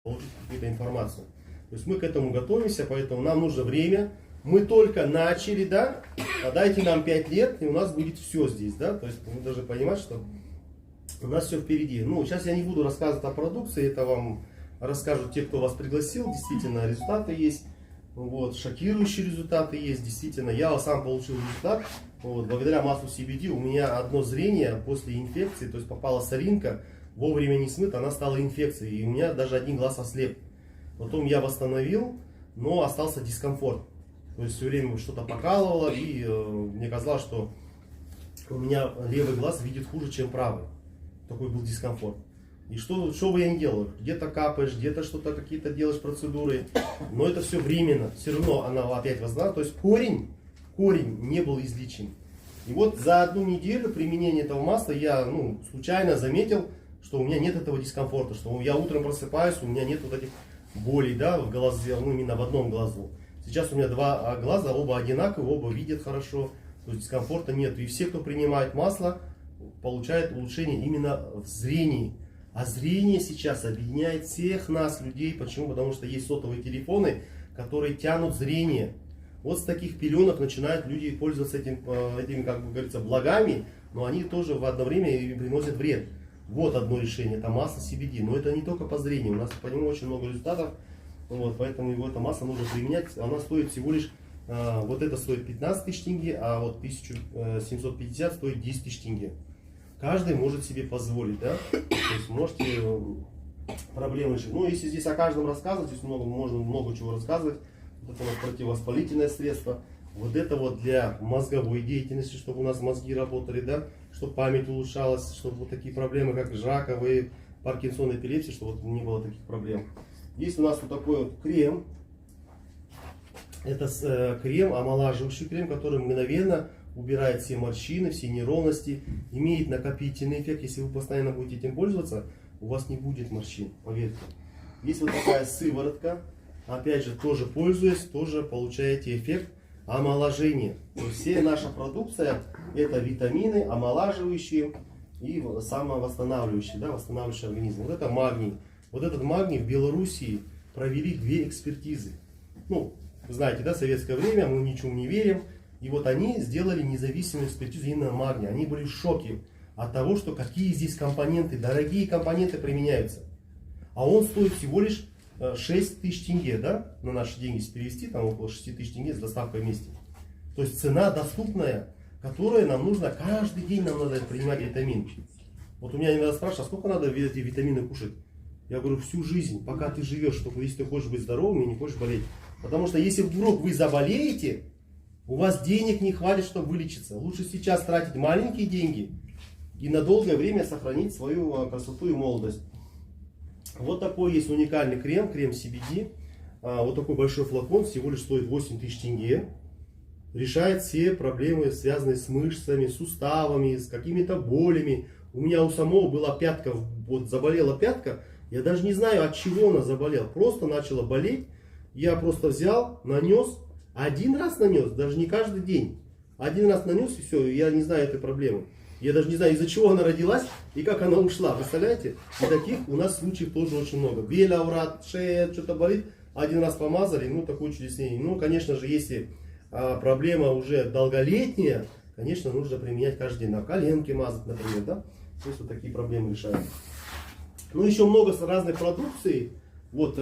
получить какую-то информацию. То есть мы к этому готовимся, поэтому нам нужно время. Мы только начали, да, а дайте нам 5 лет, и у нас будет все здесь, да, то есть вы должны понимать, что у нас все впереди. Ну, сейчас я не буду рассказывать о продукции, это вам расскажут те, кто вас пригласил, действительно результаты есть, вот, шокирующие результаты есть, действительно, я сам получил результат, вот, благодаря маслу CBD у меня одно зрение после инфекции, то есть попала соринка, вовремя не смыта, она стала инфекцией, и у меня даже один глаз ослеп. Потом я восстановил, но остался дискомфорт. То есть все время что-то покалывало, и мне казалось, что у меня левый глаз видит хуже, чем правый. Такой был дискомфорт. И что бы я ни делал, где-то капаешь, где-то что-то, какие-то делаешь процедуры, но это все временно, все равно она опять возникла. То есть корень не был излечен. И вот за одну неделю применения этого масла я случайно заметил, что у меня нет этого дискомфорта, что я утром просыпаюсь, у меня нет вот этих болей, да, в глазе, именно в одном глазу. Сейчас у меня два глаза, оба одинаковые, оба видят хорошо, то есть дискомфорта нет. И все, кто принимает масло, получают улучшение именно в зрении. А зрение сейчас объединяет всех нас, людей. Почему? Потому что есть сотовые телефоны, которые тянут зрение. Вот с таких пеленок начинают люди пользоваться этими, как бы говорится, благами, но они тоже в одно время и приносят вред. Вот одно решение, это масло CBD. Но это не только по зрению, у нас по нему очень много результатов. Вот, поэтому его это масло нужно применять. Она стоит всего лишь, вот это стоит 15 тысяч тенге, а вот 1750 стоит 10 тысяч тенге. Каждый может себе позволить, да? То есть можете проблемы решить. Ну, если здесь о каждом рассказывать, здесь можно много чего рассказывать. Вот это у нас противовоспалительное средство. Вот это вот для мозговой деятельности, чтобы у нас мозги работали, да? Чтобы память улучшалась, чтобы вот такие проблемы, как раковые, Паркинсон, эпилепсия, чтобы вот не было таких проблем. Есть у нас вот такой вот крем. Это крем, омолаживающий крем, который мгновенно убирает все морщины, все неровности, имеет накопительный эффект. Если вы постоянно будете этим пользоваться, у вас не будет морщин, поверьте. Есть вот такая сыворотка, опять же, тоже пользуясь, тоже получаете эффект омоложения. То есть вся наша продукция это витамины, омолаживающие и самовосстанавливающие, да, восстанавливающие организм. Вот это магний. Вот этот магний в Белоруссии провели 2 экспертизы. Ну, вы знаете, да, советское время, мы ничему не верим. И вот они сделали независимую экспертизу именно магния. Они были в шоке от того, что какие здесь компоненты, дорогие компоненты применяются. А он стоит всего лишь 6 тысяч тенге, да, на наши деньги если перевести, там около 6 тысяч тенге с доставкой вместе. То есть цена доступная, которая нам нужно, каждый день нам надо принимать витамин. Вот у меня иногда спрашивают, а сколько надо эти витамины кушать? Я говорю, всю жизнь, пока ты живешь, только если ты хочешь быть здоровым и не хочешь болеть. Потому что если вдруг вы заболеете, у вас денег не хватит, чтобы вылечиться. Лучше сейчас тратить маленькие деньги и на долгое время сохранить свою красоту и молодость. Вот такой есть уникальный крем, крем CBD. Вот такой большой флакон, всего лишь стоит 8 тысяч тенге. Решает все проблемы, связанные с мышцами, суставами, с какими-то болями. У меня у самого была пятка, вот заболела пятка. Я даже не знаю, от чего она заболела. Просто начала болеть. Я просто взял, нанес. Один раз нанес, даже не каждый день. Один раз нанес и все, я не знаю этой проблемы. Я даже не знаю, из-за чего она родилась и как она ушла. Представляете? И таких у нас случаев тоже очень много. Беловрат, шея, что-то болит. Один раз помазали, ну такое чудеснее. Ну, конечно же, если проблема уже долголетняя, конечно, нужно применять каждый день. На коленке мазать, например, да? То есть вот такие проблемы решают. Ну, еще много разной продукции. Вот.